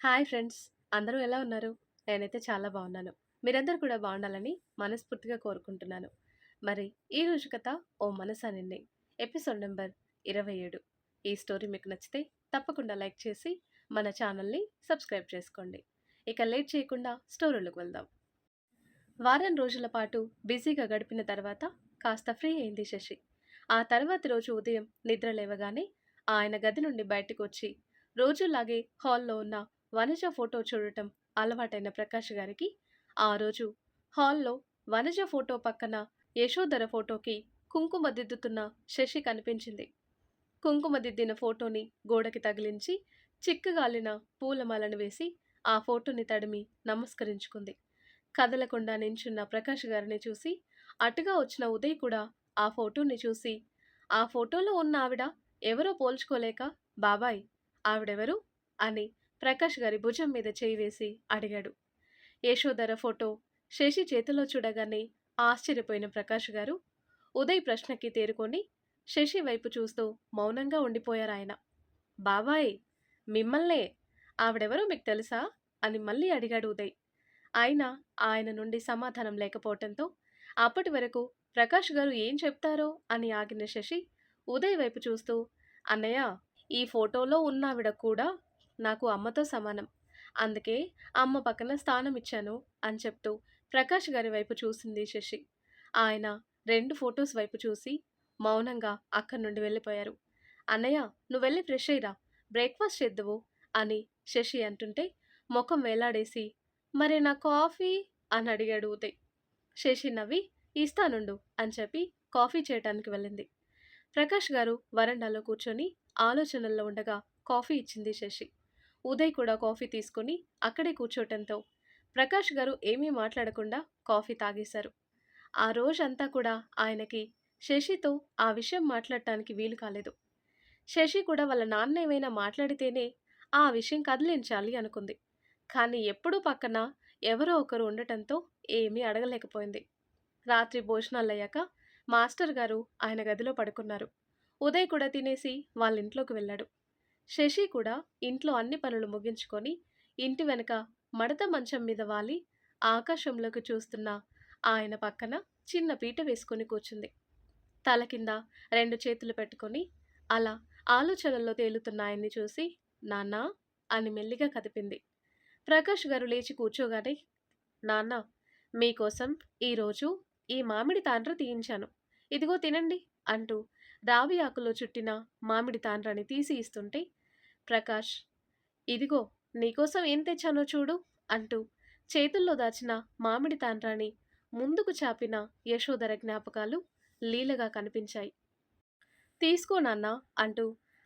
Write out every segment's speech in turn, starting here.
Hi friends. అందరూ ఎలా ఉన్నారు? నేనైతే చాలా బాగున్నాను. మీరందరూ కూడా బాగుండాలని మనస్ఫూర్తిగా కోరుకుంటున్నాను. మరి ఈ రోజు కథ ఓ మనసా నిన్నే ఎపిసోడ్ నెంబర్ 27. ఈ స్టోరీ మీకు నచ్చితే తప్పకుండా లైక్ చేసి మన ఛానల్‌ని సబ్స్క్రైబ్ చేసుకోండి. ఇక లేట్ చేయకుండా స్టోరీలోకి వెళ్దాం. వారం రోజుల పాటు బిజీగా గడిపిన తర్వాత కాస్త ఫ్రీ అయింది శశి. ఆ తర్వాతి రోజు ఉదయం నిద్ర లేవగానే ఆయన గది నుండి బయటకొచ్చి రోజులాగే హాల్లో ఉన్న వనజ ఫోటో చూడటం అలవాటైన ప్రకాష్ గారికి ఆ రోజు హాల్లో వనజ ఫోటో పక్కన యశోధర ఫోటోకి కుంకుమ దిద్దుతున్న శశి కనిపించింది. కుంకుమ దిద్దిన ఫోటోని గోడకి తగిలించి చిక్కగాలిన పూలమాలను వేసి ఆ ఫోటోని తడిమి నమస్కరించుకుంది. కదలకుండా నించున్న ప్రకాష్ గారిని చూసి అటుగా వచ్చిన ఉదయ్ కూడా ఆ ఫోటోని చూసి, "ఆ ఫోటోలో ఉన్న ఆవిడ ఎవరో పోల్చుకోలేక, బాబాయ్ ఆవిడెవరు?" అని ప్రకాష్ గారి భుజం మీద చేయి వేసి అడిగాడు. యశోధర ఫోటో శశి చేతిలో చూడగానే ఆశ్చర్యపోయిన ప్రకాష్ గారు ఉదయ్ ప్రశ్నకి తేరుకొని శశి వైపు చూస్తూ మౌనంగా ఉండిపోయారాయన. "బాబాయ్ మిమ్మల్నే, ఆవిడెవరో మీకు తెలుసా?" అని మళ్ళీ అడిగాడు ఉదయ్. అయినా ఆయన నుండి సమాధానం లేకపోవటంతో అప్పటి వరకు ప్రకాష్ గారు ఏం చెప్తారో అని ఆగిన శశి ఉదయ్ వైపు చూస్తూ, "అన్నయ్య, ఈ ఫోటోలో ఉన్నావిడ కూడా నాకు అమ్మతో సమానం. అందుకే అమ్మ పక్కన స్థానం ఇచ్చాను" అని చెప్తూ ప్రకాష్ గారి వైపు చూసింది శశి. ఆయన 2 ఫొటోస్ వైపు చూసి మౌనంగా అక్కడి నుండి వెళ్ళిపోయారు. "అన్నయ్య, నువ్వెళ్ళి ఫ్రెష్ అయ్యిరా, బ్రేక్‌ఫాస్ట్ చేద్దువు" అని శశి అంటుంటే మొఖం వేలాడేసి, "మరి నా కాఫీ" అని అడిగాడు ఉదయ్. శశి నవ్వి, "ఇస్తానుండు" అని చెప్పి కాఫీ చేయటానికి వెళ్ళింది. ప్రకాష్ గారు వరండాలో కూర్చొని ఆలోచనల్లో ఉండగా కాఫీ ఇచ్చింది శశి. ఉదయ్ కూడా కాఫీ తీసుకొని అక్కడే కూర్చోటంతో ప్రకాష్ గారు ఏమీ మాట్లాడకుండా కాఫీ తాగేశారు. ఆ రోజంతా కూడా ఆయనకి శశితో ఆ విషయం మాట్లాడటానికి వీలు కాలేదు. శశి కూడా వాళ్ళ నాన్న ఏమైనా మాట్లాడితేనే ఆ విషయం కదిలించాలి అనుకుంది. కానీ ఎప్పుడూ పక్కన ఎవరో ఒకరు ఉండటంతో ఏమీ అడగలేకపోయింది. రాత్రి భోజనాలయ్యాక మాస్టర్ గారు ఆయన గదిలో పడుకున్నారు. ఉదయ్ కూడా తినేసి వాళ్ళింట్లోకి వెళ్ళాడు. శశి కూడా ఇంట్లో అన్ని పనులు ముగించుకొని ఇంటి వెనక మడత మంచం మీద వాలి ఆకాశంలోకి చూస్తున్న ఆయన పక్కన చిన్న పీట వేసుకొని కూర్చుంది. తల కింద 2 చేతులు పెట్టుకొని అలా ఆలోచనల్లో తేలుతున్న ఆయన్ని చూసి, "నాన్నా" అని మెల్లిగా కదిపింది. ప్రకాష్ గారు లేచి కూర్చోగానే, "నాన్న, మీకోసం ఈరోజు ఈ మామిడి తాండ్ర తీయించాను. ఇదిగో తినండి" అంటూ రావి ఆకులో చుట్టిన మామిడి తాండ్రని తీసి ఇస్తుంటే, ప్రకాష్, "ఇదిగో నీకోసం ఏం తెచ్చానో చూడు" అంటూ చేతుల్లో దాచిన మామిడి తాండ్రాని ముందుకు చాపిన యశోధర జ్ఞాపకాలు లీలగా కనిపించాయి. "తీసుకో నాన్నా" అంటూ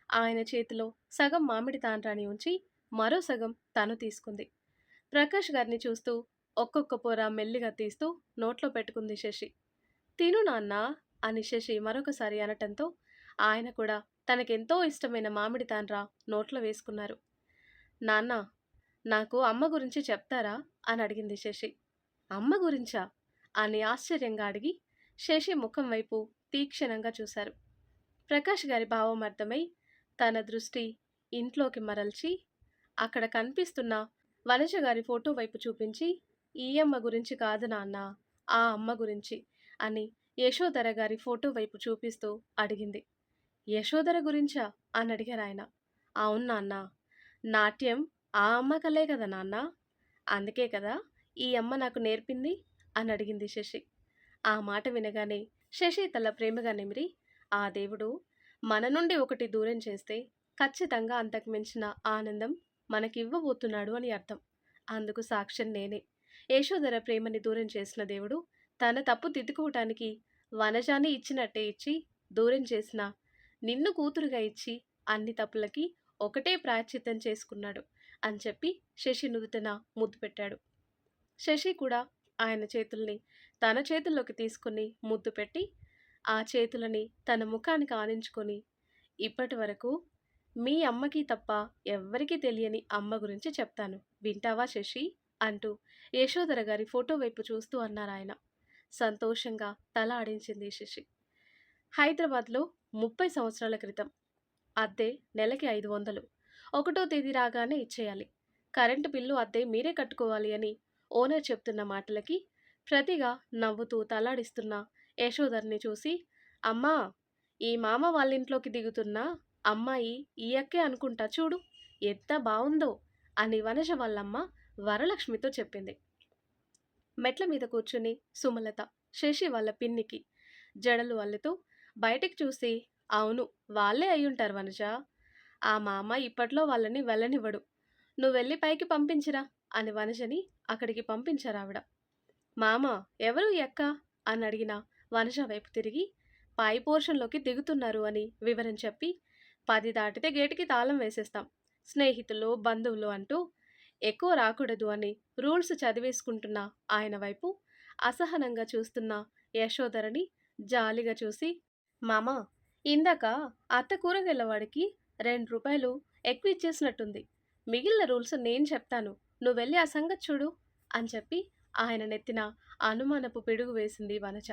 ఆయన చేతిలో సగం మామిడి తాండ్రాని ఉంచి మరో సగం తను తీసుకుంది. ప్రకాష్ గారిని చూస్తూ ఒక్కొక్క పొర మెల్లిగా తీస్తూ నోట్లో పెట్టుకుంది శశి. "తిను నాన్నా" అని శశి మరొకసారి అనటంతో ఆయన కూడా తనకెంతో ఇష్టమైన మామిడి తాండ్ర నోట్లో వేసుకున్నారు. "నాన్న, నాకు అమ్మ గురించి చెప్తారా?" అని అడిగింది శశి. "అమ్మ గురించా?" అని ఆశ్చర్యంగా అడిగి శశి ముఖం వైపు తీక్షణంగా చూశారు. ప్రకాష్ గారి భావం అర్థమై తన దృష్టి ఇంట్లోకి మరల్చి అక్కడ కనిపిస్తున్న వనజ గారి ఫోటో వైపు చూపించి, "ఈ అమ్మ గురించి కాదు నాన్న, ఆ అమ్మ గురించి" అని యశోధర గారి ఫోటో వైపు చూపిస్తూ అడిగింది. "యశోధర గురించా?" అని అడిగారాయన. "అవును నాన్న, నాట్యం ఆ అమ్మ కలే కదా నాన్న, అందుకే కదా ఈ అమ్మ నాకు నేర్పింది" అని అడిగింది శశి. ఆ మాట వినగానే శశి తల ప్రేమగా నిమిరి, "ఆ దేవుడు మన నుండి ఒకటి దూరం చేస్తే ఖచ్చితంగా అంతకు మించిన ఆనందం మనకివ్వబోతున్నాడు అని అర్థం. అందుకు సాక్ష్యం నేనే. యశోధర ప్రేమని దూరం చేసిన దేవుడు తన తప్పు దిద్దుకోవటానికి వనజాని ఇచ్చినట్టే ఇచ్చి, దూరం చేసిన నిన్ను కూతురుగా ఇచ్చి అన్ని తప్పులకి ఒకటే ప్రాయశ్చిత్తం చేసుకున్నాడు" అని చెప్పి శశి నుదుటన ముద్దు పెట్టాడు. శశి కూడా ఆయన చేతుల్ని తన చేతుల్లోకి తీసుకుని ముద్దు పెట్టి ఆ చేతులని తన ముఖానికి ఆనించుకొని, "ఇప్పటి వరకు మీ అమ్మకి తప్ప ఎవ్వరికీ తెలియని అమ్మ గురించి చెప్తాను. వింటావా శశి" అంటూ యశోధర గారి ఫోటో వైపు చూస్తూ అన్నారాయన. సంతోషంగా తల ఆడించింది శశి. హైదరాబాద్‌లో 30 సంవత్సరాల క్రితం. అద్దె నెలకి 500. ఒకటో తేదీ రాగానే ఇచ్చేయాలి. కరెంటు బిల్లు, అద్దె మీరే కట్టుకోవాలి అని ఓనర్ చెప్తున్న మాటలకి ప్రతిగా నవ్వుతూ తలాడిస్తున్న యశోధర్ని చూసి, అమ్మా, ఈ మామ వాళ్ళింట్లోకి దిగుతున్న అమ్మాయి ఈ అక్కే అనుకుంటా చూడు, ఎంత బావుందో అని వనజ వాళ్ళమ్మ వరలక్ష్మితో చెప్పింది. మెట్ల మీద కూర్చుని సుమలత శశి వాళ్ళ పిన్నికి జడలు అల్లుతూ బయటికి చూసి, అవును, వాళ్ళే అయ్యుంటారు వనజ. ఆ మామ ఇప్పట్లో వాళ్ళని వెళ్ళనివ్వడు. నువ్వెళ్ళి పైకి పంపించిరా అని వనజని అక్కడికి పంపించారావిడ. మామ, ఎవరు ఈ అక్క అని అడిగిన వనజ వైపు తిరిగి, పై పోర్షన్లోకి దిగుతున్నారు అని వివరం చెప్పి, 10 దాటితే గేటుకి తాళం వేసేస్తాం, స్నేహితులు బంధువులు అంటూ ఎక్కువ రాకూడదు అని రూల్స్ చదివేసుకుంటున్న ఆయన వైపు అసహనంగా చూస్తున్న యశోధరని జాలిగా చూసి, మామ, ఇందాక అత్త కూరగాయలవాడికి ₹2 ఎక్కువ ఇచ్చేసినట్టుంది. మిగిలిన రూల్స్ నేను చెప్తాను, నువ్వెళ్ళి ఆ సంగతి చూడు అని చెప్పి ఆయన నెత్తిన అనుమానపు పిడుగు వేసింది వనజ.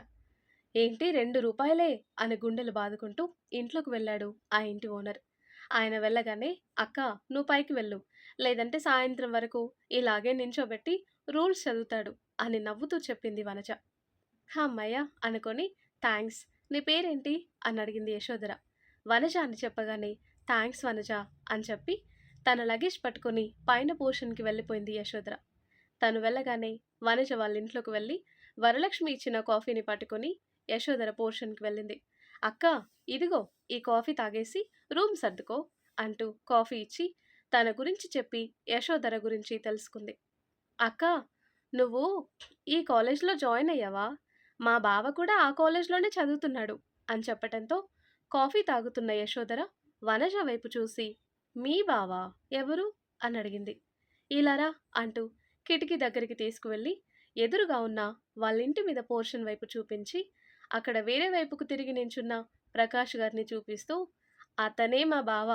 ఏంటి ₹2 అని గుండెలు బాదుకుంటూ ఇంట్లోకి వెళ్ళాడు ఆ ఇంటి ఓనర్. ఆయన వెళ్ళగానే, అక్క, నువ్వు పైకి వెళ్ళు, లేదంటే సాయంత్రం వరకు ఇలాగే నించోబెట్టి రూల్స్ చదువుతాడు అని నవ్వుతూ చెప్పింది వనజ. హమ్మయ్య అనుకొని, థ్యాంక్స్, నీ పేరేంటి అని అడిగింది యశోధర. వనజ అని చెప్పగానే, థ్యాంక్స్ వనజ అని చెప్పి తన లగేజ్ పట్టుకొని పైన పోర్షన్కి వెళ్ళిపోయింది యశోధర. తను వెళ్ళగానే వనజ వాళ్ళ ఇంట్లోకి వెళ్ళి వరలక్ష్మి ఇచ్చిన కాఫీని పట్టుకొని యశోధర పోర్షన్కి వెళ్ళింది. అక్క, ఇదిగో ఈ కాఫీ తాగేసి రూమ్ సర్దుకో అంటూ కాఫీ ఇచ్చి తన గురించి చెప్పి యశోధర గురించి తెలుసుకుంది. అక్క, నువ్వు ఈ కాలేజ్లో జాయిన్ అయ్యావా? మా బావ కూడా ఆ కాలేజ్లోనే చదువుతున్నాడు అని చెప్పటంతో కాఫీ తాగుతున్న యశోధర వనజ వైపు చూసి, మీ బావా ఎవరు అని అడిగింది. ఇలారా అంటూ కిటికీ దగ్గరికి తీసుకువెళ్ళి ఎదురుగా ఉన్న వాళ్ళ ఇంటి మీద పోర్షన్ వైపు చూపించి అక్కడ వేరే వైపుకు తిరిగి నించున్న ప్రకాష్ గారిని చూపిస్తూ, అతనే మా బావ,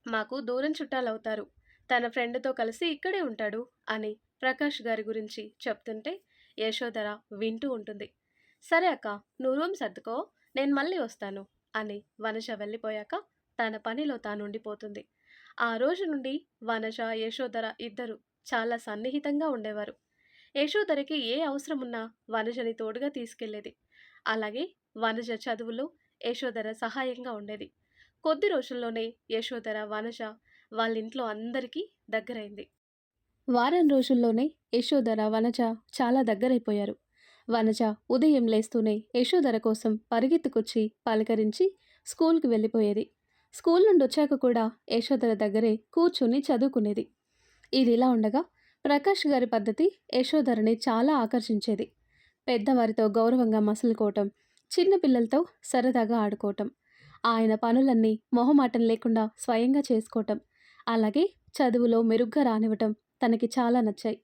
మాకు దూరం చుట్టాలవుతారు, తన ఫ్రెండ్తో కలిసి ఇక్కడే ఉంటాడు అని ప్రకాష్ గారి గురించి చెప్తుంటే యశోధర వింటూ ఉంటుంది. సరే అక్క, నువ్వు రూమ్ సర్దుకో, నేను మళ్ళీ వస్తాను అని వనజ వెళ్ళిపోయాక తన పనిలో తానుండిపోతుంది. ఆ రోజు నుండి వనజ, యశోధర ఇద్దరు చాలా సన్నిహితంగా ఉండేవారు. యశోధరకి ఏ అవసరమున్నా వనజని తోడుగా తీసుకెళ్లేది. అలాగే వనజ చదువులో యశోధర సహాయంగా ఉండేది. కొద్ది రోజుల్లోనే యశోధర, వనజ వాళ్ళింట్లో అందరికీ దగ్గరైంది. వారం రోజుల్లోనే యశోధర, వనజ చాలా దగ్గరైపోయారు. వనజ ఉదయం లేస్తూనే యశోధర కోసం పరిగెత్తుకొచ్చి పలకరించి స్కూల్కి వెళ్ళిపోయేది. స్కూల్ నుండి వచ్చాక కూడా యశోధర దగ్గరే కూర్చుని చదువుకునేది. ఇదిలా ఉండగా ప్రకాష్ గారి పద్ధతి యశోధరని చాలా ఆకర్షించేది. పెద్దవారితో గౌరవంగా మసులుకోవటం, చిన్నపిల్లలతో సరదాగా ఆడుకోవటం, ఆయన పనులన్నీ మొహమాటం లేకుండా స్వయంగా చేసుకోవటం, అలాగే చదువులో మెరుగ్గా రానివ్వటం తనకి చాలా నచ్చాయి.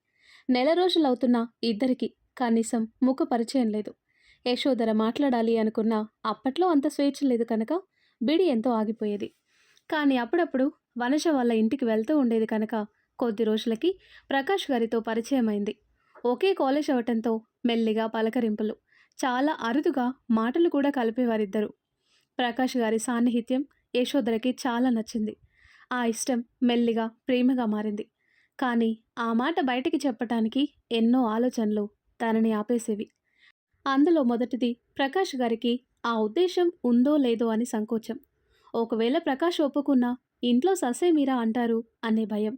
నెల రోజులవుతున్నా ఇద్దరికి కనీసం ముఖ పరిచయం లేదు. యశోధర మాట్లాడాలి అనుకున్నా అప్పట్లో అంత స్వేచ్ఛ లేదు కనుక బిడి ఎంతో ఆగిపోయేది. కానీ అప్పుడప్పుడు వనజ వాళ్ళ ఇంటికి వెళ్తూ ఉండేది కనుక కొద్ది రోజులకి ప్రకాష్ గారితో పరిచయం అయింది. ఒకే కాలేజ్ అవటంతో మెల్లిగా పలకరింపులు, చాలా అరుదుగా మాటలు కూడా కలిపేవారిద్దరు. ప్రకాష్ గారి సాన్నిహిత్యం యశోధరకి చాలా నచ్చింది. ఆ ఇష్టం మెల్లిగా ప్రేమగా మారింది. కానీ ఆ మాట బయటికి చెప్పటానికి ఎన్నో ఆలోచనలు తనని ఆపేసేవి. అందులో మొదటిది ప్రకాష్ గారికి ఆ ఉద్దేశం ఉందో లేదో అని సంకోచం. ఒకవేళ ప్రకాష్ ఒప్పుకున్నా ఇంట్లో ససేమీరా అంటారు అనే భయం.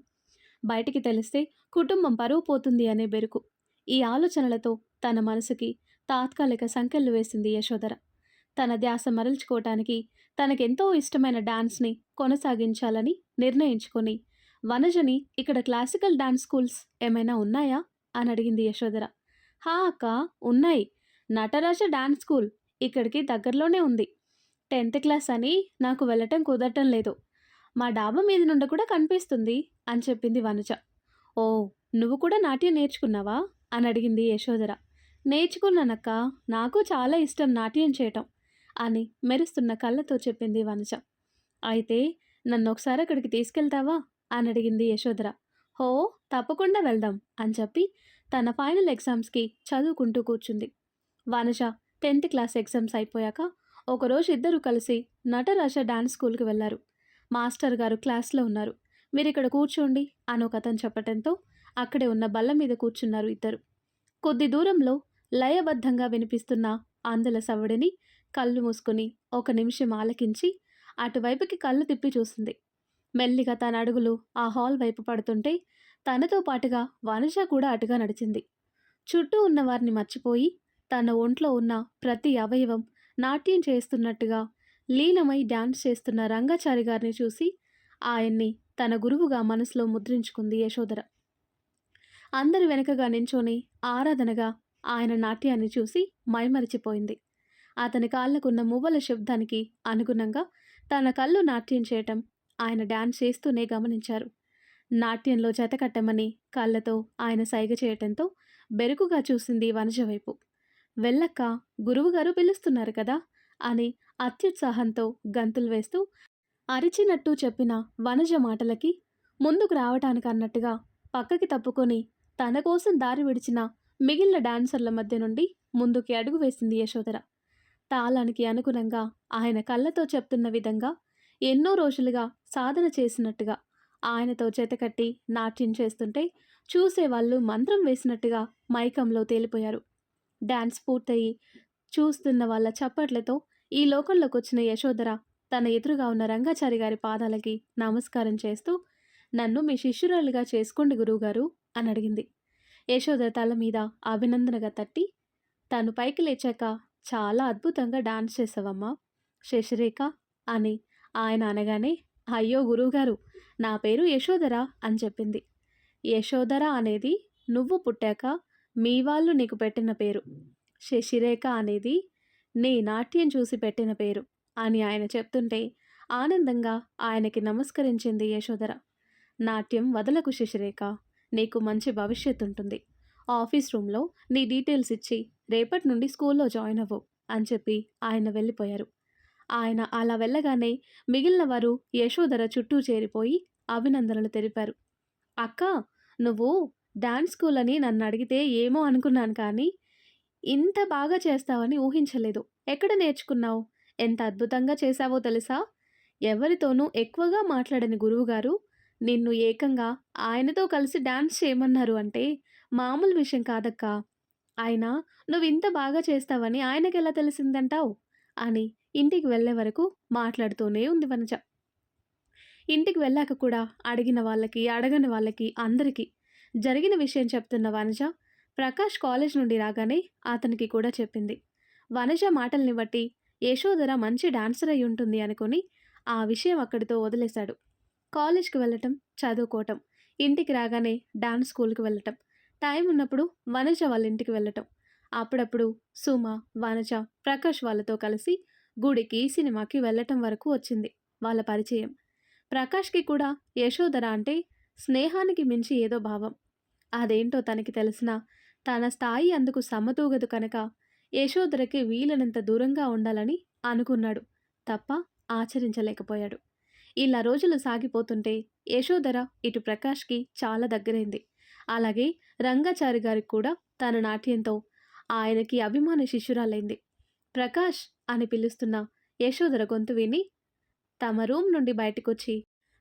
బయటికి తెలిస్తే కుటుంబం పరువు పోతుంది అనే బెరుకు. ఈ ఆలోచనలతో తన మనసుకి తాత్కాలిక సంకెళ్ళు వేసింది యశోధర. తన ధ్యాస మరల్చుకోవటానికి తనకెంతో ఇష్టమైన డాన్స్ని కొనసాగించాలని నిర్ణయించుకొని, వనజని ఇక్కడ క్లాసికల్ డాన్స్ స్కూల్స్ ఏమైనా ఉన్నాయా అని అడిగింది యశోధర. హా అక్క, ఉన్నాయి. నటరాజ డాన్స్ స్కూల్ ఇక్కడికి దగ్గరలోనే ఉంది. 10th క్లాస్ అని నాకు వెళ్ళటం కుదరటం లేదు. మా డాబా మీద నుండి కూడా కనిపిస్తుంది అని చెప్పింది వనజ. ఓ, నువ్వు కూడా నాట్యం నేర్చుకున్నావా అని అడిగింది యశోధర. నేర్చుకున్నానక్క, నాకు చాలా ఇష్టం నాట్యం చేయటం అని మెరుస్తున్న కళ్ళతో చెప్పింది వనజ. అయితే నన్ను ఒకసారి అక్కడికి తీసుకెళ్తావా అని అడిగింది యశోధర. హో, తప్పకుండా వెళ్దాం అని చెప్పి తన ఫైనల్ ఎగ్జామ్స్కి చదువుకుంటూ కూర్చుంది. వనజ 10th క్లాస్ ఎగ్జామ్స్ అయిపోయాక ఒకరోజు ఇద్దరు కలిసి నటరాజ డాన్స్ స్కూల్కి వెళ్లారు. మాస్టర్ గారు క్లాస్లో ఉన్నారు. మీరిక్కడ కూర్చోండి అని ఒకతను చెప్పటంతో అక్కడే ఉన్న బల్ల మీద కూర్చున్నారు ఇద్దరు. కొద్ది దూరంలో లయబద్ధంగా వినిపిస్తున్న అందల సవ్వడిని కళ్ళు మూసుకుని ఒక నిమిషం ఆలకించి అటువైపుకి కళ్ళు తిప్పి చూసింది. మెల్లిగా తన అడుగులు ఆ హాల్ వైపు పడుతుంటే తనతో పాటుగా వనజ కూడా అటుగా నడిచింది. చుట్టూ ఉన్న వారిని మర్చిపోయి తన ఒంట్లో ఉన్న ప్రతి అవయవం నాట్యం చేస్తున్నట్టుగా లీనమై డాన్స్ చేస్తున్న రంగాచారి గారిని చూసి ఆయన్ని తన గురువుగా మనసులో ముద్రించుకుంది యశోధర. అందరి వెనకగా నించొని ఆరాధనగా ఆయన నాట్యాన్ని చూసి మైమరిచిపోయింది. అతని కాళ్లకున్న మువ్వల శబ్దానికి అనుగుణంగా తన కళ్ళు నాట్యం చేయటం ఆయన డాన్స్ చేస్తూనే గమనించారు. నాట్యంలో జతకట్టమని కళ్ళతో ఆయన సైగ చేయటంతో బెరుకుగా చూసింది వనజ వైపు. వెళ్ళక్క, గురువుగారు పిలుస్తున్నారు కదా అని అత్యుత్సాహంతో గంతులు వేస్తూ అరిచినట్టు చెప్పిన వనజ మాటలకి ముందుకు రావటానికి అన్నట్టుగా పక్కకి తప్పుకొని తన కోసం దారి విడిచిన మిగిలిన డాన్సర్ల మధ్య నుండి ముందుకి అడుగు వేసింది యశోధర. తాళానికి అనుగుణంగా ఆయన కళ్ళతో చెప్తున్న విధంగా ఎన్నో రోజులుగా సాధన చేసినట్టుగా ఆయనతో చేతకట్టి నాట్యం చేస్తుంటే చూసేవాళ్ళు మంత్రం వేసినట్టుగా మైకంలో తేలిపోయారు. డాన్స్ పూర్తయి చూస్తున్న వాళ్ళ చప్పట్లతో ఈ లోకంలోకి వచ్చిన యశోధర తన ఎదురుగా ఉన్న రంగాచారి గారి పాదాలకి నమస్కారం చేస్తూ, నన్ను మీ శిష్యురాలుగా చేసుకోండి గురువుగారు అని అడిగింది. యశోధర తల మీద అభినందనగా తట్టి, తను పైకి లేచాక చాలా అద్భుతంగా డాన్స్ చేసావమ్మా శశిరేఖ అని ఆయన అనగానే, అయ్యో గురువుగారు, నా పేరు యశోధర అని చెప్పింది. యశోధర అనేది నువ్వు పుట్టాక మీ వాళ్ళు నీకు పెట్టిన పేరు. శశిరేఖ అనేది నీ నాట్యం చూసి పెట్టిన పేరు అని ఆయన చెప్తుంటే ఆనందంగా ఆయనకి నమస్కరించింది యశోధర. నాట్యం వదలకు శశిరేఖ, నీకు మంచి భవిష్యత్తు ఉంటుంది. ఆఫీస్ రూమ్లో నీ డీటెయిల్స్ ఇచ్చి రేపటి నుండి స్కూల్లో జాయిన్ అవ్వు అని చెప్పి ఆయన వెళ్ళిపోయారు. ఆయన అలా వెళ్ళగానే మిగిలిన వారు యశోధర చుట్టూ చేరిపోయి అభినందనలు తెలిపారు. అక్క, నువ్వు డాన్స్ స్కూల్ అని నన్ను అడిగితే ఏమో అనుకున్నాను, కానీ ఇంత బాగా చేస్తావని ఊహించలేదు. ఎక్కడ నేర్చుకున్నావు? ఎంత అద్భుతంగా చేశావో తెలుసా? ఎవరితోనూ ఎక్కువగా మాట్లాడని గురువుగారు నిన్ను ఏకంగా ఆయనతో కలిసి డాన్స్ చేయమన్నారు అంటే మామూలు విషయం కాదక్కా. అయినా నువ్వు ఇంత బాగా చేస్తావని ఆయనకెలా తెలిసిందంటావు అని ఇంటికి వెళ్ళే వరకు మాట్లాడుతూనే ఉంది వనజ. ఇంటికి వెళ్ళాక కూడా అడిగిన వాళ్ళకి అడగని వాళ్ళకి అందరికీ జరిగిన విషయం చెప్తున్న వనజ ప్రకాష్ కాలేజ్ నుండి రాగానే అతనికి కూడా చెప్పింది. వనజ మాటల్ని బట్టి యశోధర మంచి డాన్సర్ అయి ఉంటుంది అనుకుని ఆ విషయం అక్కడితో వదిలేశాడు. కాలేజ్కి వెళ్ళటం, చదువుకోవటం, ఇంటికి రాగానే డాన్స్ స్కూల్కి వెళ్ళటం, టైం ఉన్నప్పుడు వనజ వాళ్ళ ఇంటికి వెళ్ళటం, అప్పుడప్పుడు సుమ, వనజ, ప్రకాష్ వాళ్ళతో కలిసి గుడికి, సినిమాకి వెళ్ళటం వరకు వచ్చింది వాళ్ళ పరిచయం. ప్రకాష్కి కూడా యశోధర అంటే స్నేహానికి మించి ఏదో భావం. అదేంటో తనకి తెలిసినా తన స్థాయి అందుకు సమ్మతూగదు కనుక యశోధరకి వీలైనంత దూరంగా ఉండాలని అనుకున్నాడు తప్ప ఆచరించలేకపోయాడు. ఇలా రోజులు సాగిపోతుంటే యశోధర ఇటు ప్రకాష్కి చాలా దగ్గరైంది. అలాగే రంగాచారి గారికి కూడా తన నాట్యంతో ఆయనకి అభిమాన శిష్యురాలైంది. ప్రకాష్ అని పిలుస్తున్న యశోధర గొంతు విని తమ రూమ్ నుండి బయటకొచ్చి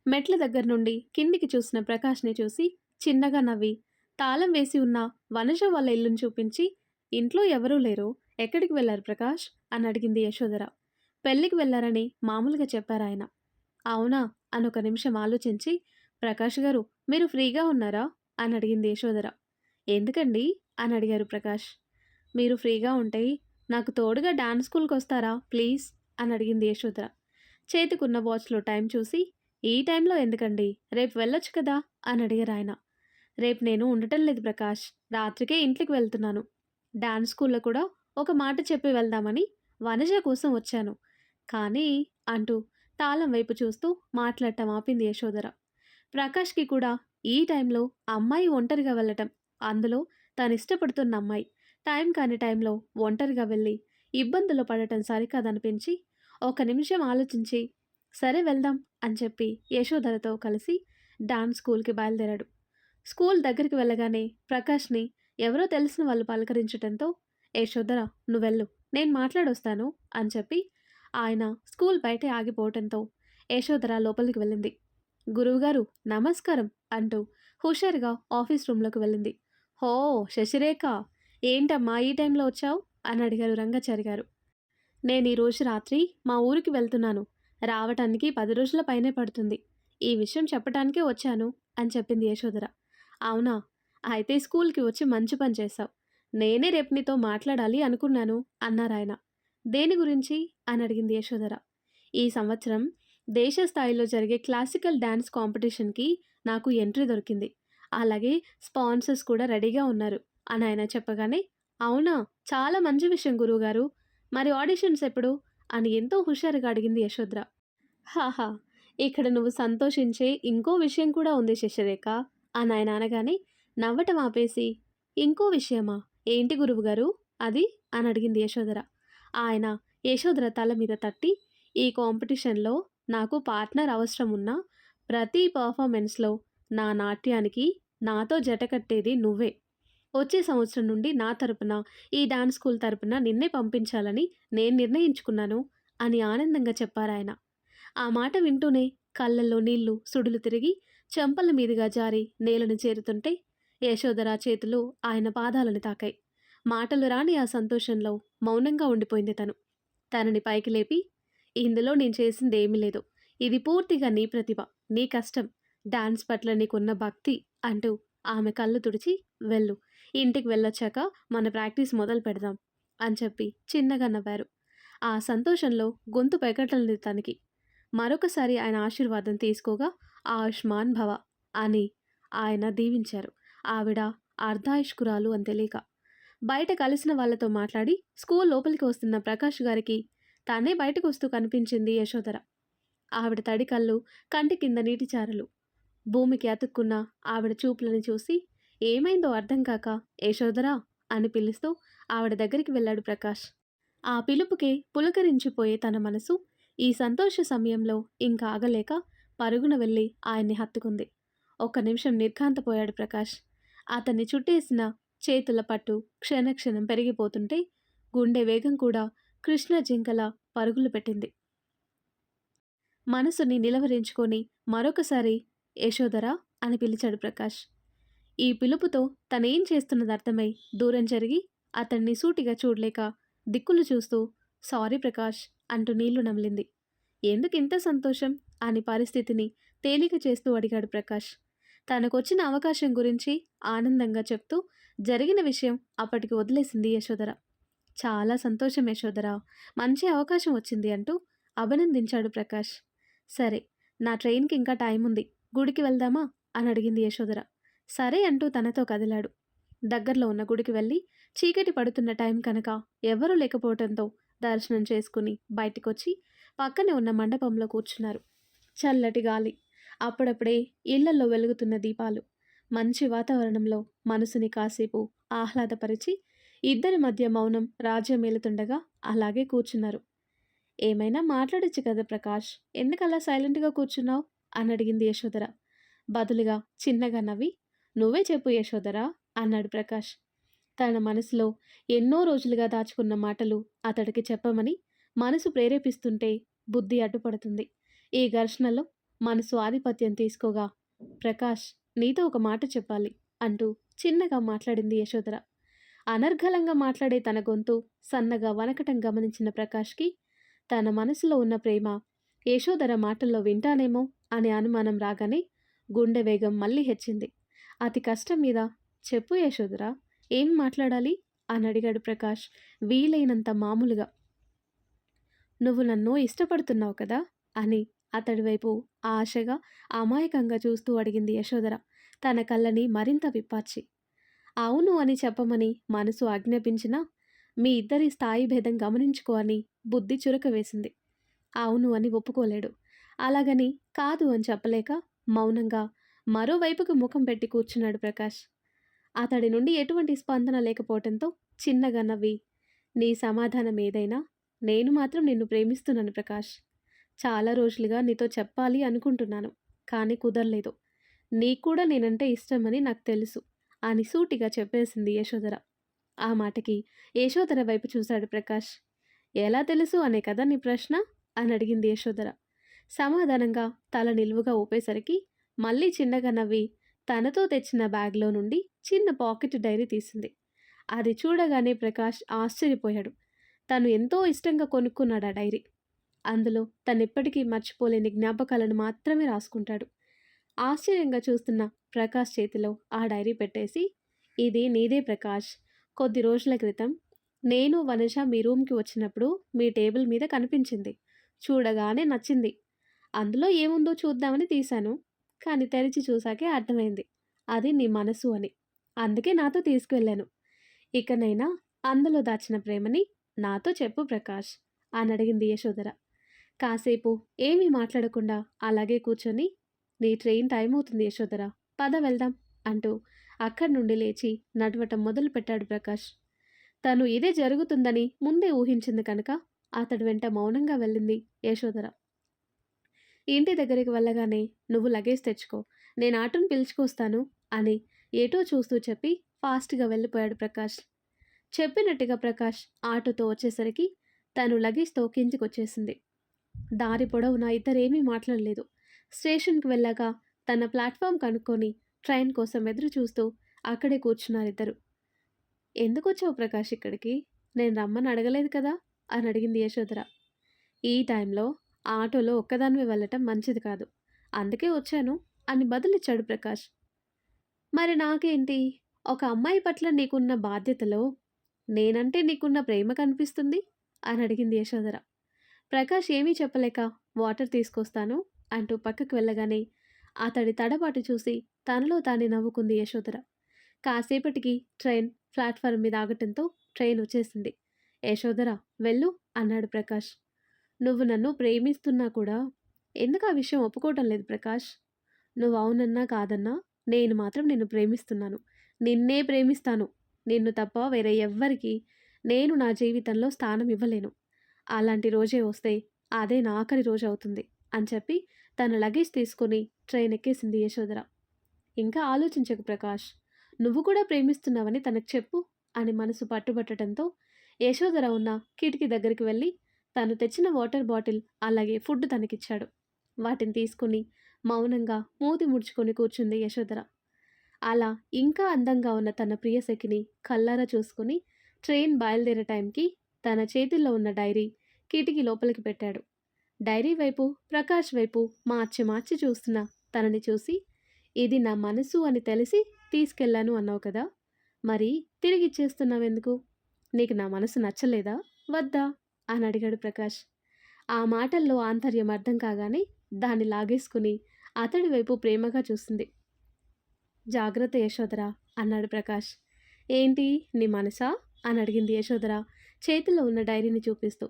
మెట్ల దగ్గర నుండి కిందికి చూసిన ప్రకాష్ని చూసి చిన్నగా నవ్వి తాళం వేసి ఉన్న వనజ వాళ్ళ ఇల్లును చూపించి, ఇంట్లో ఎవరూ లేరు, ఎక్కడికి వెళ్ళారు ప్రకాష్ అని అడిగింది యశోధర. పెళ్ళికి వెళ్ళారని మామూలుగా చెప్పారాయన. అవునా అని ఒక నిమిషం ఆలోచించి, ప్రకాష్ గారు మీరు ఫ్రీగా ఉన్నారా అని అడిగింది యశోధర. ఎందుకండి అని అడిగారు ప్రకాష్. మీరు ఫ్రీగా ఉంటే నాకు తోడుగా డాన్స్ స్కూల్కి వస్తారా ప్లీజ్ అని అడిగింది యశోధర. చేతికున్న వాచ్లో టైం చూసి, ఈ టైంలో ఎందుకండి, రేపు వెళ్ళొచ్చు కదా అని అడిగారు ఆయన. రేపు నేను ఉండటం లేదు ప్రకాష్, రాత్రికే ఇంటికి వెళ్తున్నాను. డాన్స్ స్కూల్లో కూడా ఒక మాట చెప్పి వెళ్దామని వనజ కోసం వచ్చాను కానీ అంటూ తాళం వైపు చూస్తూ మాట్లాడటం ఆపింది యశోధర. ప్రకాష్కి కూడా ఈ టైంలో అమ్మాయి ఒంటరిగా వెళ్ళటం, అందులో తను ఇష్టపడుతున్న అమ్మాయి టైం కాని టైంలో ఒంటరిగా వెళ్ళి ఇబ్బందులు పడటం సరికాదనిపించి ఒక నిమిషం ఆలోచించి సరే వెళ్దాం అని చెప్పి యశోధరతో కలిసి డాన్స్ స్కూల్కి బయలుదేరాడు. స్కూల్ దగ్గరికి వెళ్ళగానే ప్రకాష్ని ఎవరో తెలిసిన వాళ్ళు పలకరించడంతో, యశోధర నువ్వెళ్ళు, నేను మాట్లాడొస్తాను అని చెప్పి ఆయన స్కూల్ బయటే ఆగిపోవటంతో యశోధర లోపలికి వెళ్ళింది. గురువుగారు నమస్కారం అంటూ హుషారుగా ఆఫీస్ రూమ్లోకి వెళ్ళింది. హో, శశిరేఖ, ఏంటమ్మా ఈ టైంలో వచ్చావు అని అడిగారు రంగాచారి గారు. నేను ఈరోజు రాత్రి మా ఊరికి వెళ్తున్నాను. రావటానికి 10 రోజుల పైనే పడుతుంది. ఈ విషయం చెప్పటానికే వచ్చాను అని చెప్పింది యశోధర. అవునా, అయితే స్కూల్కి వచ్చి మంచి పని చేశావు. నేనే రేపు నీతో మాట్లాడాలి అనుకున్నాను అన్నారాయన. దేని గురించి అని అడిగింది యశోధర. ఈ సంవత్సరం దేశ స్థాయిలో జరిగే క్లాసికల్ డ్యాన్స్ కాంపిటీషన్కి నాకు ఎంట్రీ దొరికింది. అలాగే స్పాన్సర్స్ కూడా రెడీగా ఉన్నారు అని ఆయన చెప్పగానే, అవునా, చాలా మంచి విషయం గురువుగారు. మరి ఆడిషన్స్ ఎప్పుడు అని ఎంతో హుషారుగా అడిగింది యశోద్ర. హాహా, ఇక్కడ నువ్వు సంతోషించే ఇంకో విషయం కూడా ఉంది శశిరేఖ అని ఆయన అనగానే నవ్వటం ఆపేసి, ఇంకో విషయమా, ఏంటి గురువుగారు అది అని అడిగింది యశోధర. ఆయన యశోధర తల మీద తట్టి, ఈ కాంపిటీషన్లో నాకు పార్ట్నర్ అవసరం ఉన్నా ప్రతి పర్ఫార్మెన్స్లో నా నాట్యానికి నాతో జత కట్టేది నువ్వే. వచ్చే సంవత్సరం నుండి నా తరపున ఈ డాన్స్ స్కూల్ తరపున నిన్నే పంపించాలని నేను నిర్ణయించుకున్నాను అని ఆనందంగా చెప్పారాయన. ఆ మాట వింటూనే కళ్ళల్లో నీళ్లు సుడులు తిరిగి చెంపల మీదుగా జారి నేలను చేరుతుంటే యశోధర చేతులు ఆయన పాదాలను తాకాయి. మాటలు రాని ఆ సంతోషంలో మౌనంగా ఉండిపోయింది తను. తనని పైకి లేపి, ఇందులో నేను చేసింది ఏమీ లేదు. ఇది పూర్తిగా నీ ప్రతిభ, నీ కష్టం, డాన్స్ పట్ల నీకున్న భక్తి అంటూ ఆమె కళ్ళు తుడిచి, వెళ్ళు, ఇంటికి వెళ్ళొచ్చాక మన ప్రాక్టీస్ మొదలు పెడదాం అని చెప్పి చిన్నగా నవ్వారు. ఆ సంతోషంలో గొంతు పెగటలేదు తనకి. మరొకసారి ఆయన ఆశీర్వాదం తీసుకోగా ఆయుష్మాన్ భవ అని ఆయన దీవించారు. ఆవిడ అర్ధాయుష్కురాలు అని తెలియక. బయట కలిసిన వాళ్ళతో మాట్లాడి స్కూల్ లోపలికి వస్తున్న ప్రకాష్ గారికి తానే బయటకు వస్తూ కనిపించింది యశోధర. ఆవిడ తడి కళ్ళు, కంటి కింద నీటి చారలు. భూమికి అతుక్కున్న ఆవిడ చూపులను చూసి ఏమైందో అర్థం కాక యశోధరా అని పిలుస్తూ ఆవిడ దగ్గరికి వెళ్ళాడు ప్రకాష్. ఆ పిలుపుకే పులకరించిపోయే తన మనసు ఈ సంతోష సమయంలో ఇంకా ఆగలేక పరుగున వెళ్ళి ఆయన్ని హత్తుకుంది. ఒక్క నిమిషం నిర్ఘాంతపోయాడు ప్రకాష్. అతన్ని చుట్టేసిన చేతుల పట్టు క్షణక్షణం పెరిగిపోతుంటే గుండె వేగం కూడా కృష్ణ జింకల పరుగులు పెట్టింది. మనసుని నిలవరించుకొని మరొకసారి యశోధరా అని పిలిచాడు ప్రకాష్. ఈ పిలుపుతో తనేం చేస్తున్నది అర్థమై దూరం జరిగి అతన్ని సూటిగా చూడలేక దిక్కులు చూస్తూ సారీ ప్రకాష్ అంటూ నీళ్లు నమిలింది. ఎందుకింత సంతోషం అని పరిస్థితిని తేలిక చేస్తూ అడిగాడు ప్రకాష్. తనకొచ్చిన అవకాశం గురించి ఆనందంగా చెప్తూ జరిగిన విషయం అప్పటికి వదిలేసింది యశోధర. చాలా సంతోషం యశోధర, మంచి అవకాశం వచ్చింది అంటూ అభినందించాడు ప్రకాష్. సరే, నా ట్రైన్కి ఇంకా టైం ఉంది, గుడికి వెళ్దామా అని అడిగింది యశోధర. సరే అంటూ తనతో కదిలాడు. దగ్గరలో ఉన్న గుడికి వెళ్ళి చీకటి పడుతున్న టైం కనుక ఎవరూ లేకపోవడంతో దర్శనం చేసుకుని బయటికొచ్చి పక్కనే ఉన్న మండపంలో కూర్చున్నారు. చల్లటి గాలి, అప్పుడప్పుడే ఇళ్లలో వెలుగుతున్న దీపాలు, మంచి వాతావరణంలో మనసుని కాసేపు ఆహ్లాదపరిచి ఇద్దరి మధ్య మౌనం రాజ్యమేలుతుండగా అలాగే కూర్చున్నారు. ఏమైనా మాట్లాడొచ్చు కదా ప్రకాష్, ఎందుకలా సైలెంట్గా కూర్చున్నావు అని అడిగింది యశోధర. బదులుగా చిన్నగా నవ్వి, నువ్వే చెప్పు యశోధరా అన్నాడు ప్రకాష్. తన మనసులో ఎన్నో రోజులుగా దాచుకున్న మాటలు అతడికి చెప్పమని మనసు ప్రేరేపిస్తుంటే బుద్ధి అడ్డుపడుతుంది. ఈ ఘర్షణలో మనసు ఆధిపత్యం తీసుకోగా, ప్రకాష్, నీతో ఒక మాట చెప్పాలి అంటూ చిన్నగా మాట్లాడింది యశోధర. అనర్గళంగా మాట్లాడే తన గొంతు సన్నగా వనకటం గమనించిన ప్రకాష్కి తన మనసులో ఉన్న ప్రేమ యశోధర మాటల్లో వింటానేమో అనే అనుమానం రాగానే గుండె వేగం మళ్ళీ హెచ్చింది. అతి కష్టం మీద, చెప్పు యశోధరా, ఏం మాట్లాడాలి అని అడిగాడు ప్రకాష్ వీలైనంత మామూలుగా. నువ్వు నన్ను ఇష్టపడుతున్నావు కదా అని అతడి వైపు ఆశగా అమాయకంగా చూస్తూ అడిగింది యశోధర తన కళ్ళని మరింత విప్పార్చి. అవును అని చెప్పమని మనసు ఆజ్ఞాపించినా మీ ఇద్దరి స్థాయి భేదం గమనించుకో అని బుద్ధి చురక వేసింది. అవును అని ఒప్పుకోలేడు. అలాగని కాదు అని చెప్పలేక మౌనంగా మరోవైపుకు ముఖం పెట్టి కూర్చున్నాడు ప్రకాష్. అతడి నుండి ఎటువంటి స్పందన లేకపోవడంతో చిన్నగా నవ్వి, నీ సమాధానం ఏదైనా నేను మాత్రం నిన్ను ప్రేమిస్తున్నాను ప్రకాష్. చాలా రోజులుగా నీతో చెప్పాలి అనుకుంటున్నాను, కానీ కుదరలేదు. నీకు కూడా నేనంటే ఇష్టమని నాకు తెలుసు అని సూటిగా చెప్పేసింది యశోధర. ఆ మాటకి యశోధర వైపు చూశాడు ప్రకాష్. ఎలా తెలుసు అనే కదా నీ ప్రశ్న అని అడిగింది యశోధర. సమాధానంగా తల నిలువుగా ఊపేసరికి మళ్ళీ చిన్నగా నవ్వి తనతో తెచ్చిన బ్యాగ్‌లో నుండి చిన్న పాకెట్ డైరీ తీసింది. అది చూడగానే ప్రకాష్ ఆశ్చర్యపోయాడు. తను ఎంతో ఇష్టంగా కొనుక్కున్నాడు ఆ డైరీ. అందులో తనెప్పటికీ మర్చిపోలేని జ్ఞాపకాలను మాత్రమే రాసుకుంటాడు. ఆశ్చర్యంగా చూస్తున్న ప్రకాష్ చేతిలో ఆ డైరీ పెట్టేసి, "ఇది నీదే ప్రకాష్. కొద్ది రోజుల క్రితం నేను, వనజ మీ రూమ్‌కి వచ్చినప్పుడు మీ టేబుల్ మీద కనిపించింది. చూడగానే నచ్చింది. అందులో ఏముందో చూద్దామని తీశాను. కానీ తెరిచి చూసాకే అర్థమైంది. అది నీ మనసు అని. అందుకే నాతో తీసుకువెళ్ళాను. ఇకనైనా అందులో దాచిన ప్రేమని నాతో చెప్పు ప్రకాష్" అనడిగింది యశోధర. కాసేపు ఏమీ మాట్లాడకుండా అలాగే కూర్చొని, "నీ ట్రైన్ టైం అవుతుంది యశోధర. పద వెళ్దాం" అంటూ అక్కడి నుండి లేచి నడవటం మొదలుపెట్టాడు ప్రకాష్. తను ఇదే జరుగుతుందని ముందే ఊహించింది కనుక అతడి వెంట మౌనంగా వెళ్ళింది యశోధర. ఇంటి దగ్గరికి వెళ్ళగానే, "నువ్వు లగేజ్ తెచ్చుకో. నేను ఆటోని పిలుచుకొస్తాను" అని ఏటో చూస్తూ చెప్పి ఫాస్ట్‌గా వెళ్ళిపోయాడు ప్రకాష్. చెప్పినట్టుగా ప్రకాష్ ఆటోతో వచ్చేసరికి తను లగేజ్‌తో కిందికొచ్చేసింది. దారి పొడవునా ఇద్దరేమీ మాట్లాడలేదు. స్టేషన్‌కి వెళ్ళాక తన ప్లాట్‌ఫార్మ్ కనుక్కొని ట్రైన్ కోసం ఎదురు చూస్తూ అక్కడే కూర్చున్నారిద్దరు. "ఎందుకొచ్చావు ప్రకాష్ ఇక్కడికి? నేను రమ్మని అడగలేదు కదా" అని అడిగింది యశోధర. "ఈ టైంలో ఆటోలో ఒక్కదానివే వెళ్ళటం మంచిది కాదు. అందుకే వచ్చాను" అని బదులిచ్చాడు ప్రకాష్. "మరి నాకేంటి? ఒక అమ్మాయి పట్ల నీకున్న బాధ్యతలో నేనంటే నీకున్న ప్రేమ కనిపిస్తుంది" అని అడిగింది యశోధర. ప్రకాష్ ఏమీ చెప్పలేక వాటర్ తీసుకొస్తాను అంటూ పక్కకు వెళ్ళగానే అతడి తడబాటు చూసి తనలో తానే నవ్వుకుంది యశోధర. కాసేపటికి ట్రైన్ ప్లాట్ఫారం మీద ఆగటంతో ట్రైన్ వచ్చేసింది. "యశోధర వెళ్ళు" అన్నాడు ప్రకాష్. "నువ్వు నన్ను ప్రేమిస్తున్నా కూడా ఎందుకు ఆ విషయం ఒప్పుకోవటం లేదు ప్రకాష్? నువ్వు అవునన్నా కాదన్నా నేను మాత్రం నిన్ను ప్రేమిస్తున్నాను. నిన్నే ప్రేమిస్తాను. నిన్ను తప్ప వేరే ఎవ్వరికీ నేను నా జీవితంలో స్థానం ఇవ్వలేను. అలాంటి రోజే వస్తే అదే నా ఆఖరి రోజు అవుతుంది" అని చెప్పి తన లగేజ్ తీసుకుని ట్రైన్ ఎక్కేసింది యశోధర. "ఇంకా ఆలోచించకు ప్రకాష్. నువ్వు కూడా ప్రేమిస్తున్నావని తనకు చెప్పు" అని మనసు పట్టుబట్టడంతో యశోధర ఉన్న కిటికీ దగ్గరికి వెళ్ళి తను తెచ్చిన వాటర్ బాటిల్ అలాగే ఫుడ్ తనకిచ్చాడు. వాటిని తీసుకుని మౌనంగా మూతి ముడుచుకొని కూర్చుంది యశోధర. అలా ఇంకా అందంగా ఉన్న తన ప్రియసఖిని కళ్ళారా చూసుకుని ట్రైన్ బయలుదేరే టైంకి తన చేతుల్లో ఉన్న డైరీ కిటికీ లోపలికి పెట్టాడు. డైరీ వైపు, ప్రకాష్ వైపు మార్చి మార్చి చూస్తున్న తనని చూసి, "ఇది నా మనసు అని తెలిసి తీసుకెళ్ళాను అన్నావు కదా! మరి తిరిగిచ్చేస్తున్నావెందుకు? నీకు నా మనసు నచ్చలేదా? వద్దా?" అని అడిగాడు ప్రకాష్. ఆ మాటల్లో ఆంతర్యం అర్థం కాగానే దాన్ని లాగేసుకుని అతడి వైపు ప్రేమగా చూసింది. "జాగ్రత్త యశోధర" అన్నాడు ప్రకాష్. "ఏంటి నీ మనసా?" అని అడిగింది యశోధర చేతిలో ఉన్న డైరీని చూపిస్తూ.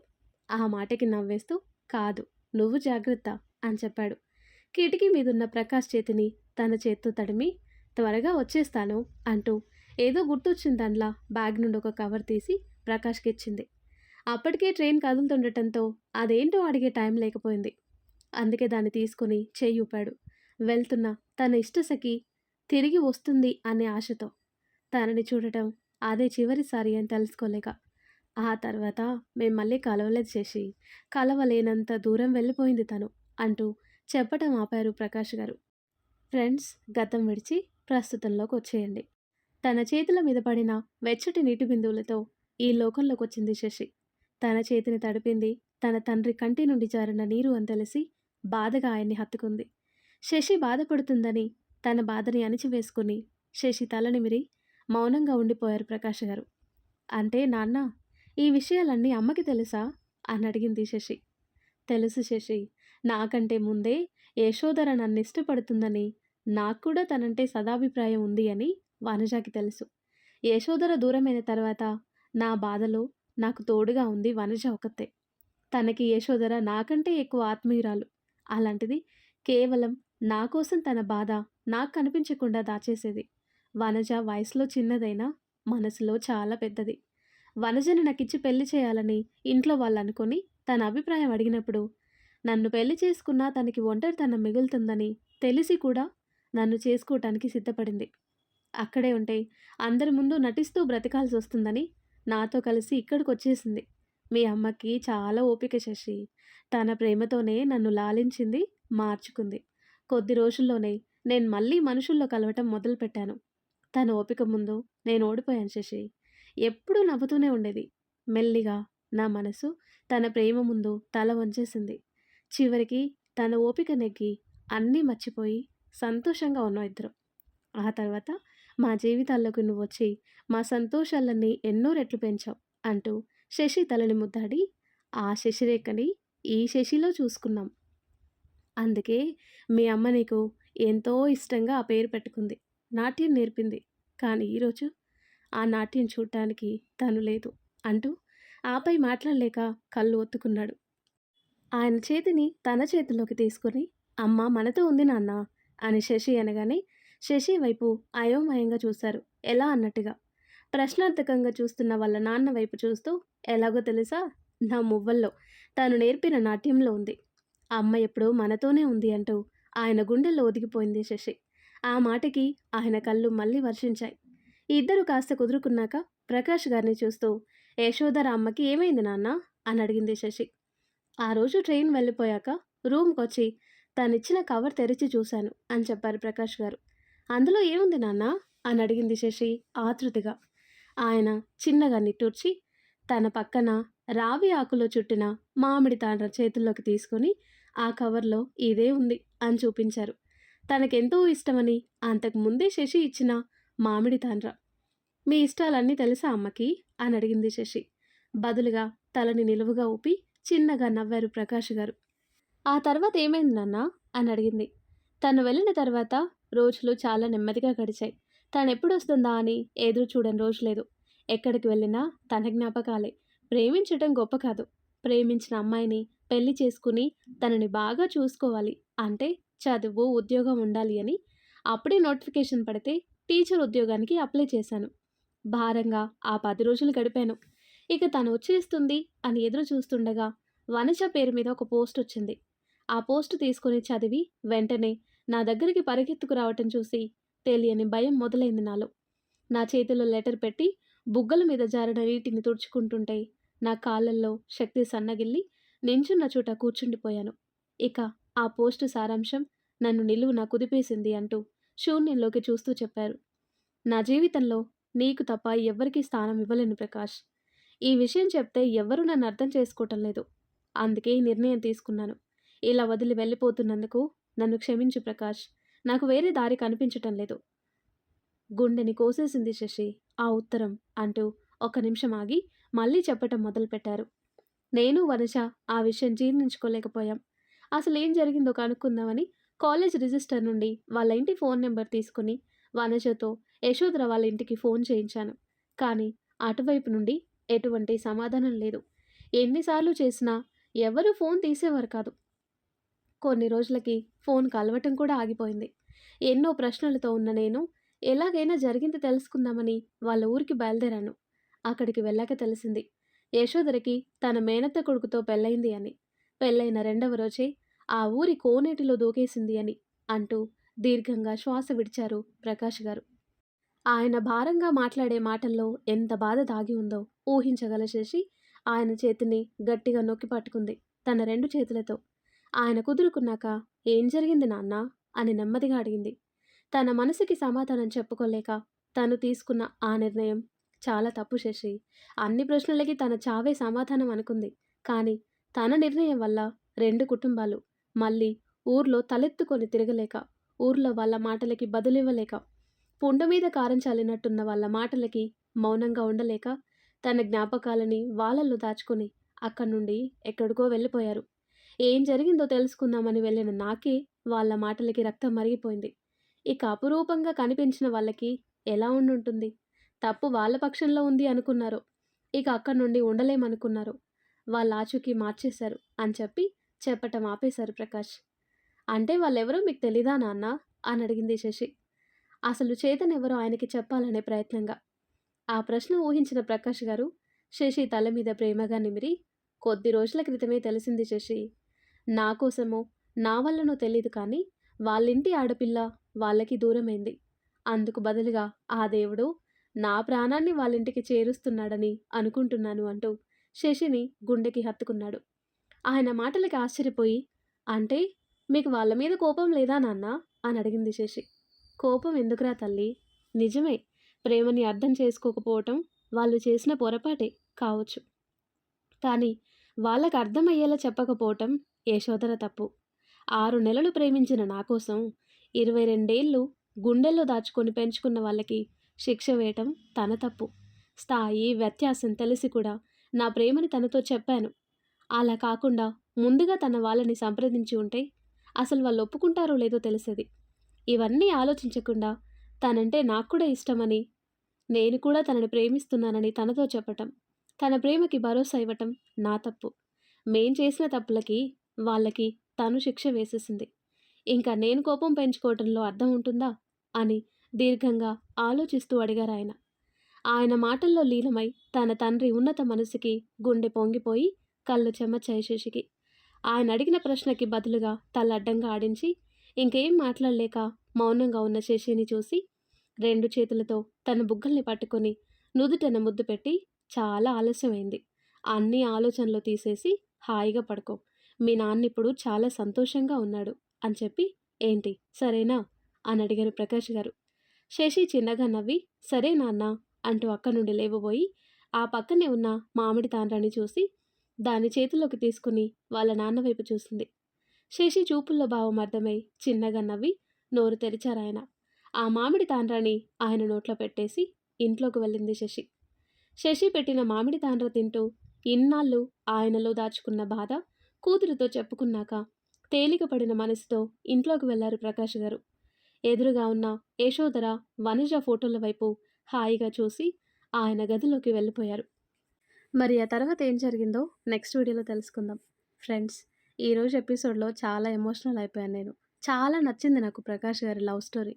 ఆ మాటకి నవ్వేస్తూ, "కాదు, నువ్వు జాగ్రత్త" అని చెప్పాడు. కిటికీ మీదున్న ప్రకాష్ చేతిని తన చేత్తో తడిమి, "త్వరగా వచ్చేస్తాను" అంటూ ఏదో గుర్తొచ్చిన దానిలా బ్యాగ్ నుండి ఒక కవర్ తీసి ప్రకాష్కి ఇచ్చింది. అప్పటికే ట్రైన్ కదులుతుండటంతో అదేంటో అడిగే టైం లేకపోయింది. అందుకే దాన్ని తీసుకుని చెయ్యి ఊపాడు. వెళ్తున్న తన ఇష్టసఖి తిరిగి వస్తుంది అనే ఆశతో. తనని చూడటం అదే చివరిసారి అని తెలుసుకోలేక. ఆ తర్వాత మేం మళ్ళీ కలవలేదు శశి. కలవలేనంత దూరం వెళ్ళిపోయింది తను అంటూ చెప్పటం ఆపారు ప్రకాష్ గారు. ఫ్రెండ్స్, గతం విడిచి ప్రస్తుతంలోకి వచ్చేయండి. తన చేతుల మీద పడిన వెచ్చటి నీటి బిందువులతో ఈ లోకంలోకొచ్చింది శశి. తన చేతిని తడిపింది తన తండ్రి కంటి నుండి జారిన నీరు అని తెలిసి బాధగా ఆయన్ని హత్తుకుంది. శశి బాధపడుతుందని తన బాధని అణిచివేసుకుని శశి తల నిమిరి మౌనంగా ఉండిపోయారు ప్రకాష్ గారు. "అంటే నాన్న, ఈ విషయాలన్నీ అమ్మకి తెలుసా?" అని అడిగింది శశి. "తెలుసు శశి. నాకంటే ముందే యశోధర నన్నిష్టపడుతుందని, నాకు కూడా తనంటే సదాభిప్రాయం ఉంది అని వనజాకి తెలుసు. యశోధర దూరమైన తర్వాత నా బాధలో నాకు తోడుగా ఉంది వనజ ఒక్కతే. తనకి యశోధర నాకంటే ఎక్కువ ఆత్మీయురాలు. అలాంటిది కేవలం నా కోసం తన బాధ నాకు కనిపించకుండా దాచేసేది. వనజ వయసులో చిన్నదైనా మనసులో చాలా పెద్దది. వనజని నాకిచ్చి పెళ్లి చేయాలని ఇంట్లో వాళ్ళనుకొని తన అభిప్రాయం అడిగినప్పుడు నన్ను పెళ్లి చేసుకున్నా తనకి ఒంటరితనం మిగులుతుందని తెలిసి కూడా నన్ను చేసుకోవటానికి సిద్ధపడింది. అక్కడే ఉంటే అందరి ముందు నటిస్తూ బ్రతకాల్సి వస్తుందని నాతో కలిసి ఇక్కడికొచ్చేసింది. మీ అమ్మకి చాలా ఓపిక శశి. తన ప్రేమతోనే నన్ను లాలించింది, మార్చుకుంది. కొద్ది రోజుల్లోనే నేను మళ్ళీ మనుషుల్లో కలవటం మొదలుపెట్టాను. తన ఓపిక ముందు నేను ఓడిపోయాను శశి. ఎప్పుడూ నవ్వుతూనే ఉండేది. మెల్లిగా నా మనసు తన ప్రేమ ముందు తల వంచేసింది. చివరికి తన ఓపిక నెగ్గి అన్నీ మర్చిపోయి సంతోషంగా ఉన్నాం ఇద్దరం. ఆ తర్వాత మా జీవితాల్లోకి నువ్వొచ్చి మా సంతోషాలన్నీ ఎన్నో రెట్లు పెంచావు అంటూ శశి తలని ముద్దాడి ఆ శశిరేఖని ఈ శశిలో చూసుకున్నాం. అందుకే మీ అమ్మ నీకు ఎంతో ఇష్టంగా ఆ పేరు పెట్టుకుంది. నాట్యం నేర్పింది. కానీ ఈరోజు ఆ నాట్యం చూడటానికి తను లేదు అంటూ ఆపై మాట్లాడలేక కళ్ళు ఒత్తుకున్నాడు. ఆయన చేతిని తన చేతిలోకి తీసుకొని అమ్మ మనతో ఉంది నాన్న అని శశి అనగానే శశి వైపు అయోమయంగా చూశారు. ఎలా అన్నట్టుగా. ప్రశ్నార్థకంగా చూస్తున్న వాళ్ళ నాన్న వైపు చూస్తూ ఎలాగో తెలుసా? నా మువ్వల్లో తాను నేర్పిన నాట్యంలో ఉంది. ఆ అమ్మ ఎప్పుడూ మనతోనే ఉంది అంటూ ఆయన గుండెల్లో ఒదిగిపోయింది శశి. ఆ మాటకి ఆయన కళ్ళు మళ్ళీ వర్షించాయి. ఇద్దరు కాస్త కుదురుకున్నాక ప్రకాష్ గారిని చూస్తూ యశోధర అమ్మకి ఏమైంది నాన్న అని అడిగింది శశి. ఆ రోజు ట్రైన్ వెళ్ళిపోయాక రూమ్‌కొచ్చి తనిచ్చిన కవర్ తెరిచి చూశాను అని చెప్పారు ప్రకాష్ గారు. అందులో ఏముంది నాన్న అని అడిగింది శశి ఆతృతగా. ఆయన చిన్నగా నిట్టూర్చి తన పక్కన రావి ఆకులో చుట్టిన మామిడి తాండ్ర చేతుల్లోకి తీసుకొని ఆ కవర్‌లో ఇదే ఉంది అని చూపించారు. తనకెంతో ఇష్టమని అంతకు ముందే శశి ఇచ్చిన మామిడి తాండ్ర. మీ ఇష్టాలన్నీ తెలుసా అమ్మకి అని అడిగింది శశి. బదులుగా తలని నిలువుగా ఊపి చిన్నగా నవ్వారు ప్రకాష్ గారు. ఆ తర్వాత ఏమైంది నాన్న అని అడిగింది. తను వెళ్ళిన తర్వాత రోజులు చాలా నెమ్మదిగా గడిచాయి. తనెప్పుడొస్తుందా అని ఎదురు చూడని రోజు లేదు. ఎక్కడికి వెళ్ళినా తన జ్ఞాపకాలే. ప్రేమించటం గొప్ప కాదు. ప్రేమించిన అమ్మాయిని పెళ్లి చేసుకుని తనని బాగా చూసుకోవాలి అంటే చదువు, ఉద్యోగం ఉండాలి అని అప్పుడే నోటిఫికేషన్ పడితే టీచర్ ఉద్యోగానికి అప్లై చేశాను. భారంగా ఆ 10 రోజులు గడిపాను. ఇక తను వచ్చేస్తుంది అని ఎదురు చూస్తుండగా వనజ పేరు మీద ఒక పోస్ట్ వచ్చింది. ఆ పోస్ట్ తీసుకుని చదివి వెంటనే నా దగ్గరికి పరిగెత్తుకు రావటం చూసి తెలియని భయం మొదలైంది నాలో. నా చేతిలో లెటర్ పెట్టి బుగ్గల మీద జారిన నీటిని తుడుచుకుంటుంటే నా కాళ్ళల్లో శక్తి సన్నగిల్లి నించున్న చోట కూర్చుండిపోయాను. ఇక ఆ పోస్టు సారాంశం నన్ను నిలువున కుదిపేసింది అంటూ శూన్యంలోకి చూస్తూ చెప్పారు. నా జీవితంలో నీకు తప్ప ఎవ్వరికీ స్థానం ఇవ్వలేను ప్రకాష్. ఈ విషయం చెప్తే ఎవ్వరూ నన్ను అర్థం చేసుకోవటం లేదు. అందుకే ఈ నిర్ణయం తీసుకున్నాను. ఇలా వదిలి వెళ్ళిపోతున్నందుకు నన్ను క్షమించు ప్రకాష్. నాకు వేరే దారి కనిపించటం లేదు. గుండెని కోసేసింది శశి ఆ ఉత్తరం అంటూ ఒక నిమిషం ఆగి మళ్ళీ చెప్పటం మొదలుపెట్టారు. నేను వనజ ఆ విషయం జీర్ణించుకోలేకపోయాం. అసలేం జరిగిందో కనుక్కుందామని కాలేజ్ రిజిస్టర్ నుండి వాళ్ళ ఇంటి ఫోన్ నెంబర్ తీసుకుని వనజతో యశోధర వాళ్ళ ఇంటికి ఫోన్ చేయించాను. కానీ అటువైపు నుండి ఎటువంటి సమాధానం లేదు. ఎన్నిసార్లు చేసినా ఎవరూ ఫోన్ తీసేవారు కాదు. కొన్ని రోజులకి ఫోన్ కలవటం కూడా ఆగిపోయింది. ఎన్నో ప్రశ్నలతో ఉన్న నేను ఎలాగైనా జరిగింది తెలుసుకుందామని వాళ్ళ ఊరికి బయలుదేరాను. అక్కడికి వెళ్ళాక తెలిసింది యశోధరకి తన మేనత్త కొడుకుతో పెళ్ళయింది అని. పెళ్ళైన 2వ రోజే ఆ ఊరి కోనేటిలో దూకేసింది అని అంటూ దీర్ఘంగా శ్వాస విడిచారు ప్రకాష్ గారు. ఆయన భారంగా మాట్లాడే మాటల్లో ఎంత బాధ దాగి ఉందో ఊహించగల శశి ఆయన చేతిని గట్టిగా నొక్కి పట్టుకుంది తన 2 చేతులతో. ఆయన కుదురుకున్నాక ఏం జరిగింది నాన్నా అని నెమ్మదిగా అడిగింది. తన మనసుకి సమాధానం చెప్పుకోలేక తను తీసుకున్న ఆ నిర్ణయం చాలా తప్పు శశి. అన్ని ప్రశ్నలకి తన చావే సమాధానం అనుకుంది. కానీ తన నిర్ణయం వల్ల 2 కుటుంబాలు మళ్ళీ ఊర్లో తలెత్తుకొని తిరగలేక, ఊర్లో వాళ్ళ మాటలకి బదులివ్వలేక, పుండు మీద కారం చల్లినట్టున్న వాళ్ళ మాటలకి మౌనంగా ఉండలేక తన జ్ఞాపకాలని వాళ్ళల్లో దాచుకొని అక్కడి నుండి ఎక్కడికో వెళ్ళిపోయారు. ఏం జరిగిందో తెలుసుకుందామని వెళ్ళిన నాకే వాళ్ళ మాటలకి రక్తం మరిగిపోయింది. ఇక అపురూపంగా కనిపించిన వాళ్ళకి ఎలా ఉండుంటుంది? తప్పు వాళ్ళ పక్షంలో ఉంది అనుకున్నారు. ఇక అక్కడి నుండి ఉండలేమనుకున్నారు. వాళ్ళ ఆచూకీ మార్చేశారు అని చెప్పటం ఆపేశారు ప్రకాష్. అంటే వాళ్ళెవరో మీకు తెలీదా నాన్న అని అడిగింది శశి. అసలు చేతన్ ఎవరో ఆయనకి చెప్పాలనే ప్రయత్నంగా. ఆ ప్రశ్న ఊహించిన ప్రకాష్ గారు శశి తల మీద ప్రేమగా నిమిరి, కొద్ది రోజుల క్రితమే తెలిసింది శశి. నా కోసమో నా వల్లనో తెలీదు కానీ వాళ్ళింటి ఆడపిల్ల వాళ్ళకి దూరమైంది. అందుకు బదులుగా ఆ దేవుడు నా ప్రాణాన్ని వాళ్ళింటికి చేరుస్తున్నాడని అనుకుంటున్నాను అంటూ శశిని గుండెకి హత్తుకున్నాడు. ఆయన మాటలకి ఆశ్చర్యపోయి, "అంటే మీకు వాళ్ళ మీద కోపం లేదా నాన్నా?" అని అడిగింది శశి. "కోపం ఎందుకురా తల్లి? నిజమే, ప్రేమని అర్థం చేసుకోకపోవటం వాళ్ళు చేసిన పొరపాటే కావచ్చు. కానీ వాళ్ళకి అర్థమయ్యేలా చెప్పకపోవటం యశోదర తప్పు. 6 నెలలు ప్రేమించిన నా కోసం 22 ఏళ్ళు గుండెల్లో దాచుకొని పెంచుకున్న వాళ్ళకి శిక్ష వేయటం తన తప్పు. స్థాయి, వ్యత్యాసం తెలిసి కూడా నా ప్రేమని తనతో చెప్పాను. అలా కాకుండా ముందుగా తన వాళ్ళని సంప్రదించి ఉంటే అసలు వాళ్ళు ఒప్పుకుంటారో లేదో తెలిసేది. ఇవన్నీ ఆలోచించకుండా తనంటే నాకు కూడా ఇష్టమని, నేను కూడా తనని ప్రేమిస్తున్నానని తనతో చెప్పటం, తన ప్రేమకి భరోసా ఇవ్వటం నా తప్పు. మేం చేసిన తప్పులకి వాళ్ళకి తను శిక్ష వేసేసింది. ఇంకా నేను కోపం పెంచుకోవటంలో అర్థం ఉంటుందా అని దీర్ఘంగా ఆలోచిస్తూ అడిగారాయన. ఆయన మాటల్లో లీనమై తన తండ్రి ఉన్నత మనసుకి గుండె పొంగిపోయి కళ్ళు చెమర్చాయి శశికి. ఆయన అడిగిన ప్రశ్నకి బదులుగా తల అడ్డంగా ఆడించి ఇంకేం మాట్లాడలేక మౌనంగా ఉన్న శశిని చూసి 2 చేతులతో తన బుగ్గల్ని పట్టుకొని నుదుటన ముద్దు పెట్టి, "చాలా ఆలస్యమైంది. అన్ని ఆలోచనలు తీసేసి హాయిగా పడుకో. మీ నాన్నిప్పుడు చాలా సంతోషంగా ఉన్నాడు" అని చెప్పి, "ఏంటి సరేనా?" అని అడిగారు ప్రకాష్ గారు. శశి చిన్నగా నవ్వి, "సరే నాన్న" అంటూ అక్కడి నుండి లేవబోయి ఆ పక్కనే ఉన్న మామిడి తాండ్రాన్ని చూసి దాన్ని చేతిలోకి తీసుకుని వాళ్ళ నాన్న వైపు చూసింది. శశి చూపుల్లో భావం అర్థమై చిన్నగా నవ్వి నోరు తెరిచారాయన. ఆ మామిడి తాండ్రాన్ని ఆయన నోట్లో పెట్టేసి ఇంట్లోకి వెళ్ళింది శశి. శశి పెట్టిన మామిడి తాండ్ర తింటూ ఇన్నాళ్ళు ఆయనలో దాచుకున్న బాధ కూతురితో చెప్పుకున్నాక తేలికపడిన మనసుతో ఇంట్లోకి వెళ్లారు ప్రకాష్ గారు. ఎదురుగా ఉన్న యశోధర, వనుజ ఫోటోల వైపు హాయిగా చూసి ఆయన గదిలోకి వెళ్ళిపోయారు. మరి ఆ తర్వాత ఏం జరిగిందో నెక్స్ట్ వీడియోలో తెలుసుకుందాం. ఫ్రెండ్స్, ఈరోజు ఎపిసోడ్లో చాలా ఎమోషనల్ అయిపోయాను నేను. చాలా నచ్చింది నాకు ప్రకాష్ గారి లవ్ స్టోరీ.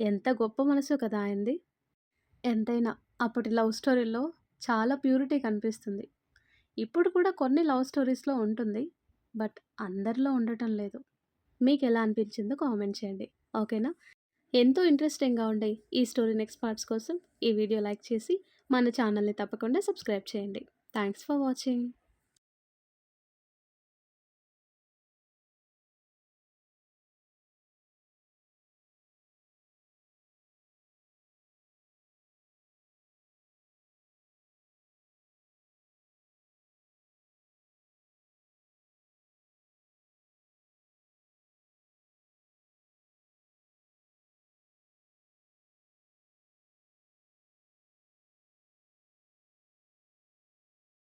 ఎంత గొప్ప మనసో కదా ఆయనది. ఎంతైనా అప్పటి లవ్ స్టోరీలో చాలా ప్యూరిటీ కనిపిస్తుంది. ఇప్పుడు కూడా కొన్ని లవ్ స్టోరీస్‌లో ఉంటుంది. బట్ అందరిలో ఉండటం లేదు. మీకెలా అనిపించిందో కామెంట్ చేయండి. ఓకేనా? ఎంతో ఇంట్రెస్టింగ్‌గా ఉండే ఈ స్టోరీ నెక్స్ట్ పార్ట్స్ కోసం ఈ వీడియో లైక్ చేసి మన ఛానల్‌ని తప్పకుండా సబ్స్క్రైబ్ చేయండి. Thanks for watching.